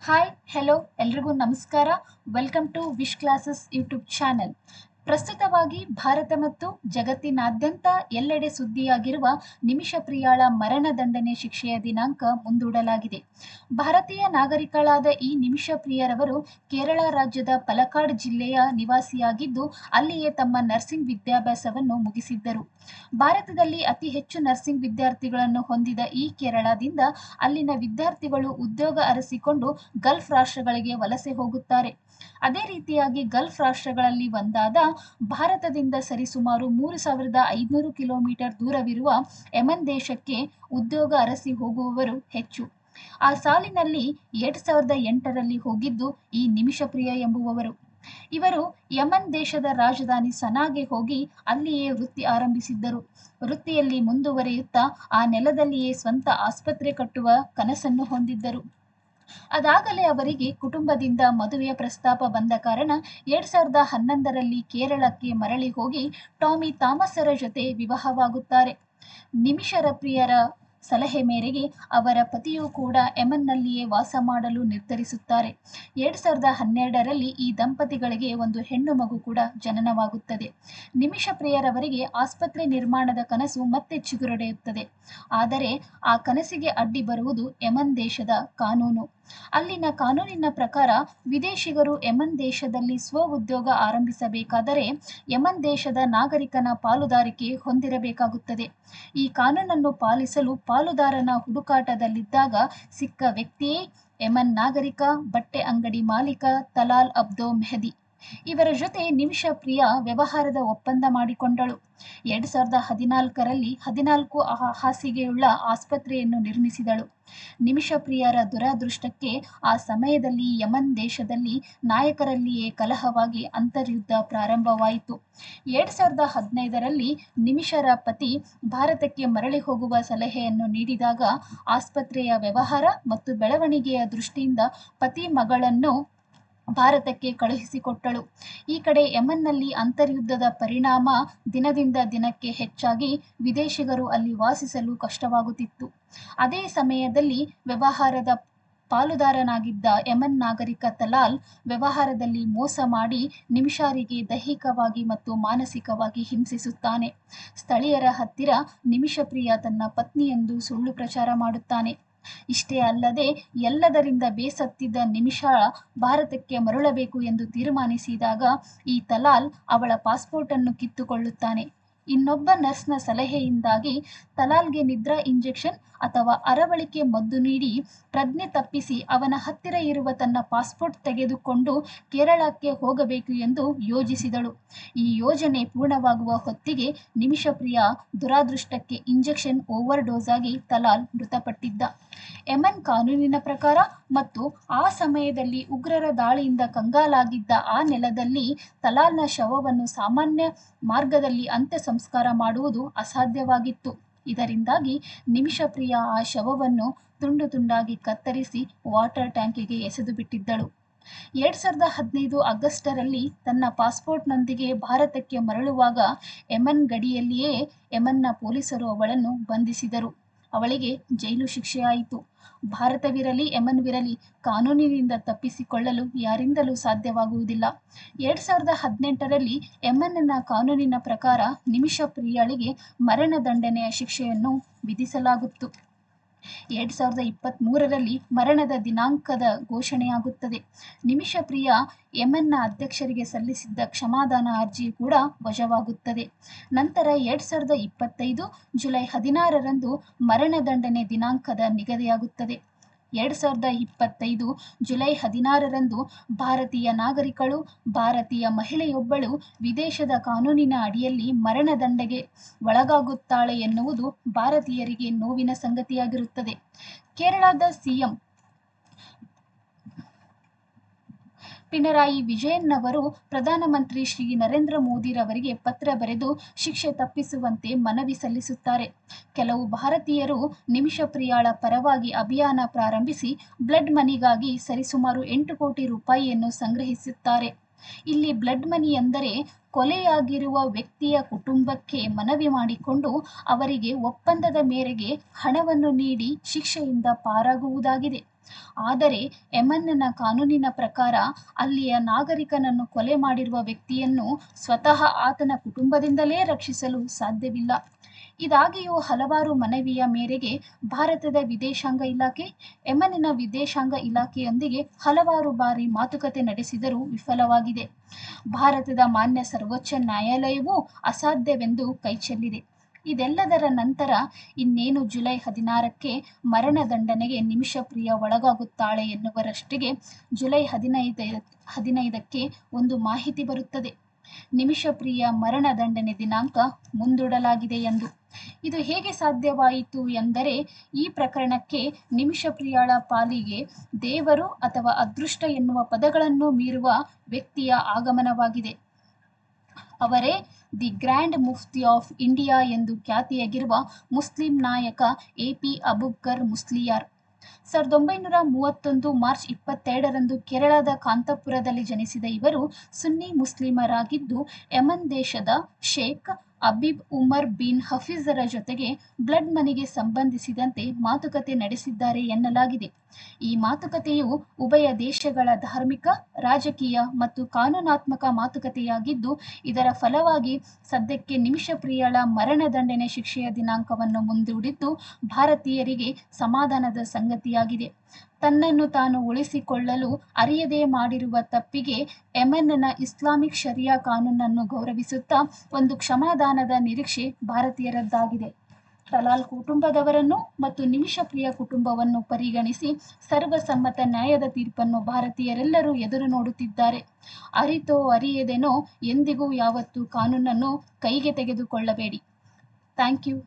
Hi hello ಎಲ್ರಿಗೂ ನಮಸ್ಕಾರ. Welcome to wish classes YouTube channel. ಪ್ರಸ್ತುತವಾಗಿ ಭಾರತ ಮತ್ತು ಜಗತ್ತಿನಾದ್ಯಂತ ಎಲ್ಲೆಡೆ ಸುದ್ದಿಯಾಗಿರುವ ನಿಮಿಷ ಪ್ರಿಯಾಳ ಮರಣದಂಡನೆ ಶಿಕ್ಷೆಯ ದಿನಾಂಕ ಮುಂದೂಡಲಾಗಿದೆ. ಭಾರತೀಯ ನಾಗರಿಕಳಾದ ಈ ನಿಮಿಷ ಪ್ರಿಯರವರು ಕೇರಳ ರಾಜ್ಯದ ಪಲಕ್ಕಾಡ್ ಜಿಲ್ಲೆಯ ನಿವಾಸಿಯಾಗಿದ್ದು ಅಲ್ಲಿಯೇ ತಮ್ಮ ನರ್ಸಿಂಗ್ ವಿದ್ಯಾಭ್ಯಾಸವನ್ನು ಮುಗಿಸಿದ್ದರು. ಭಾರತದಲ್ಲಿ ಅತಿ ಹೆಚ್ಚು ನರ್ಸಿಂಗ್ ವಿದ್ಯಾರ್ಥಿಗಳನ್ನು ಹೊಂದಿದ ಈ ಕೇರಳದಿಂದ ಅಲ್ಲಿನ ವಿದ್ಯಾರ್ಥಿಗಳು ಉದ್ಯೋಗ ಅರಸಿಕೊಂಡು ಗಲ್ಫ್ ರಾಷ್ಟ್ರಗಳಿಗೆ ವಲಸೆ ಹೋಗುತ್ತಾರೆ. ಅದೇ ರೀತಿಯಾಗಿ ಗಲ್ಫ್ ರಾಷ್ಟ್ರಗಳಲ್ಲಿ ಒಂದಾದ ಭಾರತದಿಂದ ಸರಿಸುಮಾರು 3,500 ಕಿಲೋಮೀಟರ್ ದೂರವಿರುವ ಯೆಮನ್ ದೇಶಕ್ಕೆ ಉದ್ಯೋಗ ಅರಸಿ ಹೋಗುವವರು ಹೆಚ್ಚು. ಆ ಸಾಲಿನಲ್ಲಿ 2008ರಲ್ಲಿ ಹೋಗಿದ್ದು ಈ ನಿಮಿಷ ಪ್ರಿಯ ಎಂಬುವವರು. ಇವರು ಯೆಮನ್ ದೇಶದ ರಾಜಧಾನಿ ಸನಾಗೆ ಹೋಗಿ ಅಲ್ಲಿಯೇ ವೃತ್ತಿ ಆರಂಭಿಸಿದ್ದರು. ವೃತ್ತಿಯಲ್ಲಿ ಮುಂದುವರಿಯುತ್ತಾ ಆ ನೆಲದಲ್ಲಿಯೇ ಸ್ವಂತ ಆಸ್ಪತ್ರೆ ಕಟ್ಟುವ ಕನಸನ್ನು ಹೊಂದಿದ್ದರು. ಅದಾಗಲೇ ಅವರಿಗೆ ಕುಟುಂಬದಿಂದ ಮದುವೆಯ ಪ್ರಸ್ತಾಪ ಬಂದ ಕಾರಣ 2011ರಲ್ಲಿ ಕೇರಳಕ್ಕೆ ಮರಳಿ ಹೋಗಿ ಟಾಮಿ ಥಾಮಸರ ಜೊತೆ ವಿವಾಹವಾಗುತ್ತಾರೆ. ನಿಮಿಷರ ಪ್ರಿಯರ ಸಲಹೆ ಮೇರೆಗೆ ಅವರ ಪತಿಯೂ ಕೂಡ ಯೆಮನ್ನಲ್ಲಿಯೇ ವಾಸ ಮಾಡಲು ನಿರ್ಧರಿಸುತ್ತಾರೆ. 2012ರಲ್ಲಿ ಈ ದಂಪತಿಗಳಿಗೆ ಒಂದು ಹೆಣ್ಣು ಮಗು ಕೂಡ ಜನನವಾಗುತ್ತದೆ. ನಿಮಿಷ ಪ್ರಿಯರವರಿಗೆ ಆಸ್ಪತ್ರೆ ನಿರ್ಮಾಣದ ಕನಸು ಮತ್ತೆ ಚಿಗುರೊಡೆಯುತ್ತದೆ. ಆದರೆ ಆ ಕನಸಿಗೆ ಅಡ್ಡಿ ಬರುವುದು ಯೆಮನ್ ದೇಶದ ಕಾನೂನು. ಅಲ್ಲಿನ ಕಾನೂನಿನ ಪ್ರಕಾರ ವಿದೇಶಿಗರು ಯೆಮನ್ ದೇಶದಲ್ಲಿ ಸ್ವಉದ್ಯೋಗ ಆರಂಭಿಸಬೇಕಾದರೆ ಯೆಮನ್ ದೇಶದ ನಾಗರಿಕನ ಪಾಲುದಾರಿಕೆ ಹೊಂದಿರಬೇಕಾಗುತ್ತದೆ. ಈ ಕಾನೂನನ್ನು ಪಾಲಿಸಲು ಪಾಲುದಾರನ ಹುಡುಕಾಟದಲ್ಲಿದ್ದಾಗ ಸಿಕ್ಕ ವ್ಯಕ್ತಿಯೇ ಯೆಮನ್ ನಾಗರಿಕ, ಬಟ್ಟೆ ಅಂಗಡಿ ಮಾಲೀಕ ತಲಾಲ್ ಅಬ್ದೋ ಮೆಹದಿ. ಇವರ ಜೊತೆ ನಿಮಿಷ ಪ್ರಿಯ ವ್ಯವಹಾರದ ಒಪ್ಪಂದ ಮಾಡಿಕೊಂಡಳು. 2014ರಲ್ಲಿ 14 ಹಾಸಿಗೆಯುಳ್ಳ ಆಸ್ಪತ್ರೆಯನ್ನು ನಿರ್ಮಿಸಿದಳು. ನಿಮಿಷ ಪ್ರಿಯರ ದುರದೃಷ್ಟಕ್ಕೆ ಆ ಸಮಯದಲ್ಲಿ ಯೆಮನ್ ದೇಶದಲ್ಲಿ ನಾಯಕರಲ್ಲಿಯೇ ಕಲಹವಾಗಿ ಅಂತರ್ಯುದ್ಧ ಪ್ರಾರಂಭವಾಯಿತು. 2015ರಲ್ಲಿ ನಿಮಿಷರ ಪತಿ ಭಾರತಕ್ಕೆ ಮರಳಿ ಹೋಗುವ ಸಲಹೆಯನ್ನು ನೀಡಿದಾಗ ಆಸ್ಪತ್ರೆಯ ವ್ಯವಹಾರ ಮತ್ತು ಬೆಳವಣಿಗೆಯ ದೃಷ್ಟಿಯಿಂದ ಪತಿ ಮಗಳನ್ನು ಭಾರತಕ್ಕೆ ಕಳುಹಿಸಿಕೊಟ್ಟಳು. ಈ ಕಡೆ ಯೆಮನ್ನಲ್ಲಿ ಅಂತರ್ಯುದ್ಧದ ಪರಿಣಾಮ ದಿನದಿಂದ ದಿನಕ್ಕೆ ಹೆಚ್ಚಾಗಿ ವಿದೇಶಿಗರು ಅಲ್ಲಿ ವಾಸಿಸಲು ಕಷ್ಟವಾಗುತ್ತಿತ್ತು. ಅದೇ ಸಮಯದಲ್ಲಿ ವ್ಯವಹಾರದ ಪಾಲುದಾರನಾಗಿದ್ದ ಯೆಮನ್ ನಾಗರಿಕ ತಲಾಲ್ ವ್ಯವಹಾರದಲ್ಲಿ ಮೋಸ ಮಾಡಿ ನಿಮಿಷಾರಿಗೆ ದೈಹಿಕವಾಗಿ ಮತ್ತು ಮಾನಸಿಕವಾಗಿ ಹಿಂಸಿಸುತ್ತಾನೆ. ಸ್ಥಳೀಯರ ಹತ್ತಿರ ನಿಮಿಷ ಪ್ರಿಯ ತನ್ನ ಪತ್ನಿಯೆಂದು ಸುಳ್ಳು ಪ್ರಚಾರ ಮಾಡುತ್ತಾನೆ. ಇಷ್ಟೇ ಅಲ್ಲದೆ ಎಲ್ಲದರಿಂದ ಬೇಸತ್ತಿದ್ದ ನಿಮಿಷಾ ಭಾರತಕ್ಕೆ ಮರಳಬೇಕು ಎಂದು ತೀರ್ಮಾನಿಸಿದಾಗ ಈ ತಲಾಲ್ ಅವಳ ಪಾಸ್ಪೋರ್ಟನ್ನು ಕಿತ್ತುಕೊಳ್ಳುತ್ತಾನೆ. ಇನ್ನೊಬ್ಬ ನರ್ಸ್ನ ಸಲಹೆಯಿಂದಾಗಿ ತಲಾಲ್ಗೆ ನಿದ್ರಾ ಇಂಜೆಕ್ಷನ್ ಅಥವಾ ಅರವಳಿಕೆ ಮದ್ದು ನೀಡಿ ಪ್ರಜ್ಞೆ ತಪ್ಪಿಸಿ ಅವನ ಹತ್ತಿರ ಇರುವ ತನ್ನ ಪಾಸ್ಪೋರ್ಟ್ ತೆಗೆದುಕೊಂಡು ಕೇರಳಕ್ಕೆ ಹೋಗಬೇಕು ಎಂದು ಯೋಜಿಸಿದಳು. ಈ ಯೋಜನೆ ಪೂರ್ಣವಾಗುವ ಹೊತ್ತಿಗೆ ನಿಮಿಷ ಪ್ರಿಯ ದುರಾದೃಷ್ಟಕ್ಕೆ ಇಂಜೆಕ್ಷನ್ ಓವರ್ ಡೋಸ್ ಆಗಿ ತಲಾಲ್ ಮೃತಪಟ್ಟಿದ್ದ. ಯೆಮನ್ ಕಾನೂನಿನ ಪ್ರಕಾರ ಮತ್ತು ಆ ಸಮಯದಲ್ಲಿ ಉಗ್ರರ ದಾಳಿಯಿಂದ ಕಂಗಾಲಾಗಿದ್ದ ಆ ನೆಲದಲ್ಲಿ ತಲಾಲ್ನ ಶವವನ್ನು ಸಾಮಾನ್ಯ ಮಾರ್ಗದಲ್ಲಿ ಅಂತ್ಯ ಸಂಸ್ಕಾರ ಮಾಡುವುದು ಅಸಾಧ್ಯವಾಗಿತ್ತು. ಇದರಿಂದಾಗಿ ನಿಮಿಷ ಪ್ರಿಯ ಆ ಶವವನ್ನು ತುಂಡು ತುಂಡಾಗಿ ಕತ್ತರಿಸಿ ವಾಟರ್ ಟ್ಯಾಂಕಿಗೆ ಎಸೆದು ಬಿಟ್ಟಿದ್ದಳು. 2015 ಆಗಸ್ಟರಲ್ಲಿ ತನ್ನ ಪಾಸ್ಪೋರ್ಟ್ನೊಂದಿಗೆ ಭಾರತಕ್ಕೆ ಮರಳುವಾಗ ಯೆಮನ್ ಗಡಿಯಲ್ಲಿಯೇ ಯೆಮನ್ನ ಪೊಲೀಸರು ಅವಳನ್ನು ಬಂಧಿಸಿದರು. ಅವಳಿಗೆ ಜೈಲು ಶಿಕ್ಷೆಯಾಯಿತು. ಭಾರತವಿರಲಿ ಯೆಮನ್ವಿರಲಿ ಕಾನೂನಿನಿಂದ ತಪ್ಪಿಸಿಕೊಳ್ಳಲು ಯಾರಿಂದಲೂ ಸಾಧ್ಯವಾಗುವುದಿಲ್ಲ. 2018ರಲ್ಲಿ ಯೆಮನ್ನ ಕಾನೂನಿನ ಪ್ರಕಾರ ನಿಮಿಷ ಪ್ರಿಯಳಿಗೆ ಮರಣದಂಡನೆಯ ಶಿಕ್ಷೆಯನ್ನು ವಿಧಿಸಲಾಗುತ್ತು. 2023ರಲ್ಲಿ ಮರಣದ ದಿನಾಂಕದ ಘೋಷಣೆಯಾಗುತ್ತದೆ. ನಿಮಿಷ ಪ್ರಿಯ ಯೆಮನ್ನ ಅಧ್ಯಕ್ಷರಿಗೆ ಸಲ್ಲಿಸಿದ್ದ ಕ್ಷಮಾದಾನ ಅರ್ಜಿ ಕೂಡ ವಜಾವಾಗುತ್ತದೆ. ನಂತರ 2025 ಜುಲೈ 16ರಂದು ಮರಣದಂಡನೆ ದಿನಾಂಕದ ನಿಗದಿಯಾಗುತ್ತದೆ. 2025 ಜುಲೈ 16ರಂದು ಭಾರತೀಯ ನಾಗರಿಕಳು, ಭಾರತೀಯ ಮಹಿಳೆಯೊಬ್ಬಳು ವಿದೇಶದ ಕಾನೂನಿನ ಅಡಿಯಲ್ಲಿ ಮರಣದಂಡನೆಗೆ ಒಳಗಾಗುತ್ತಾಳೆ ಎನ್ನುವುದು ಭಾರತೀಯರಿಗೆ ನೋವಿನ ಸಂಗತಿಯಾಗಿರುತ್ತದೆ. ಕೇರಳದ ಸಿಎಂ ಪಿಣರಾಯಿ ವಿಜಯನ್ನವರು ಪ್ರಧಾನಮಂತ್ರಿ ಶ್ರೀ ನರೇಂದ್ರ ಮೋದಿರವರಿಗೆ ಪತ್ರ ಬರೆದು ಶಿಕ್ಷೆ ತಪ್ಪಿಸುವಂತೆ ಮನವಿ ಸಲ್ಲಿಸುತ್ತಾರೆ. ಕೆಲವು ಭಾರತೀಯರು ನಿಮಿಷ ಪ್ರಿಯಾಳ ಪರವಾಗಿ ಅಭಿಯಾನ ಪ್ರಾರಂಭಿಸಿ ಬ್ಲಡ್ ಮನಿಗಾಗಿ ಸರಿಸುಮಾರು 8 ಕೋಟಿ ರೂಪಾಯಿಯನ್ನು ಸಂಗ್ರಹಿಸುತ್ತಾರೆ. ಇಲ್ಲಿ ಬ್ಲಡ್ ಮನಿ ಎಂದರೆ ಕೊಲೆಯಾಗಿರುವ ವ್ಯಕ್ತಿಯ ಕುಟುಂಬಕ್ಕೆ ಮನವಿ ಮಾಡಿಕೊಂಡು ಅವರಿಗೆ ಒಪ್ಪಂದದ ಮೇರೆಗೆ ಹಣವನ್ನು ನೀಡಿ ಶಿಕ್ಷೆಯಿಂದ ಪಾರಾಗುವುದಾಗಿದೆ. ಆದರೆ ಯೆಮೆನ್ನ ಕಾನೂನಿನ ಪ್ರಕಾರ ಅಲ್ಲಿಯ ನಾಗರಿಕನನ್ನು ಕೊಲೆ ಮಾಡಿರುವ ವ್ಯಕ್ತಿಯನ್ನು ಸ್ವತಃ ಆತನ ಕುಟುಂಬದಿಂದಲೇ ರಕ್ಷಿಸಲು ಸಾಧ್ಯವಿಲ್ಲ. ಇದಾಗಿಯೂ ಹಲವಾರು ಮನವಿಯ ಮೇರೆಗೆ ಭಾರತದ ವಿದೇಶಾಂಗ ಇಲಾಖೆ ಯೆಮೆನ್ನ ವಿದೇಶಾಂಗ ಇಲಾಖೆಯೊಂದಿಗೆ ಹಲವಾರು ಬಾರಿ ಮಾತುಕತೆ ನಡೆಸಿದರೂ ವಿಫಲವಾಗಿದೆ. ಭಾರತದ ಮಾನ್ಯ ಸರ್ವೋಚ್ಚ ನ್ಯಾಯಾಲಯವೂ ಅಸಾಧ್ಯವೆಂದು ಕೈಚೆಲ್ಲಿದೆ. ಇದೆಲ್ಲದರ ನಂತರ ಇನ್ನೇನು ಜುಲೈ 16ಕ್ಕೆ ಮರಣದಂಡನೆಗೆ ನಿಮಿಷಪ್ರಿಯ ಒಳಗಾಗುತ್ತಾಳೆ ಎನ್ನುವರಷ್ಟಿಗೆ ಜುಲೈ 15ಕ್ಕೆ ಒಂದು ಮಾಹಿತಿ ಬರುತ್ತದೆ. ನಿಮಿಷಪ್ರಿಯ ಮರಣದಂಡನೆ ದಿನಾಂಕ ಮುಂದೂಡಲಾಗಿದೆ ಎಂದು. ಇದು ಹೇಗೆ ಸಾಧ್ಯವಾಯಿತು ಎಂದರೆ, ಈ ಪ್ರಕರಣಕ್ಕೆ ನಿಮಿಷಪ್ರಿಯಳ ಪಾಲಿಗೆ ದೇವರು ಅಥವಾ ಅದೃಷ್ಟ ಎನ್ನುವ ಪದಗಳನ್ನು ಮೀರುವ ವ್ಯಕ್ತಿಯ ಆಗಮನವಾಗಿದೆ. ಅವರೇ the grand Mufti of India ಎಂದು ಖ್ಯಾತಿಯಾಗಿರುವ ಮುಸ್ಲಿಂ ನಾಯಕ ಎ.ಪಿ. ಅಬೂಬಕರ್ ಮುಸ್ಲಿಯಾರ್. 1931 ಮಾರ್ಚ್ 22ರಂದು ಕೇರಳದ ಕಾಂತಪುರದಲ್ಲಿ ಜನಿಸಿದ ಇವರು ಸುನ್ನಿ ಮುಸ್ಲಿಮರಾಗಿದ್ದು, ಯೆಮನ್ ದೇಶದ ಶೇಖ್ ಅಬೀಬ್ ಉಮರ್ ಬಿನ್ ಹಫೀಜರ ಜೊತೆಗೆ ಬ್ಲಡ್ ಮನಿಗೆ ಸಂಬಂಧಿಸಿದಂತೆ ಮಾತುಕತೆ ನಡೆಸಿದ್ದಾರೆ ಎನ್ನಲಾಗಿದೆ. ಈ ಮಾತುಕತೆಯು ಉಭಯ ದೇಶಗಳ ಧಾರ್ಮಿಕ, ರಾಜಕೀಯ ಮತ್ತು ಕಾನೂನಾತ್ಮಕ ಮಾತುಕತೆಯಾಗಿದ್ದು, ಇದರ ಫಲವಾಗಿ ಸದ್ಯಕ್ಕೆ ನಿಮಿಷಪ್ರಿಯಳ ಮರಣದಂಡನೆ ಶಿಕ್ಷೆಯ ದಿನಾಂಕವನ್ನು ಮುಂದೂಡಿದ್ದು ಭಾರತೀಯರಿಗೆ ಸಮಾಧಾನದ ಸಂಗತಿಯಾಗಿದೆ. ತನ್ನನ್ನು ತಾನು ಉಳಿಸಿಕೊಳ್ಳಲು ಅರಿಯದೇ ಮಾಡಿರುವ ತಪ್ಪಿಗೆ ಯೆಮೆನ್ನ ಇಸ್ಲಾಮಿಕ್ ಶರಿಯಾ ಕಾನೂನನ್ನು ಗೌರವಿಸುತ್ತಾ ಒಂದು ಕ್ಷಮಾದಾನದ ನಿರೀಕ್ಷೆ ಭಾರತೀಯರದ್ದಾಗಿದೆ. ತಲಾಲ್ ಕುಟುಂಬದವರನ್ನು ಮತ್ತು ನಿಮಿಷಪ್ರಿಯ ಕುಟುಂಬವನ್ನು ಪರಿಗಣಿಸಿ ಸರ್ವಸಮ್ಮತ ನ್ಯಾಯದ ತೀರ್ಪನ್ನು ಭಾರತೀಯರೆಲ್ಲರೂ ಎದುರು ನೋಡುತ್ತಿದ್ದಾರೆ. ಅರಿತೋ ಅರಿಯದೇನೋ ಎಂದಿಗೂ ಯಾವತ್ತೂ ಕಾನೂನನ್ನು ಕೈಗೆ ತೆಗೆದುಕೊಳ್ಳಬೇಡಿ. Thank you.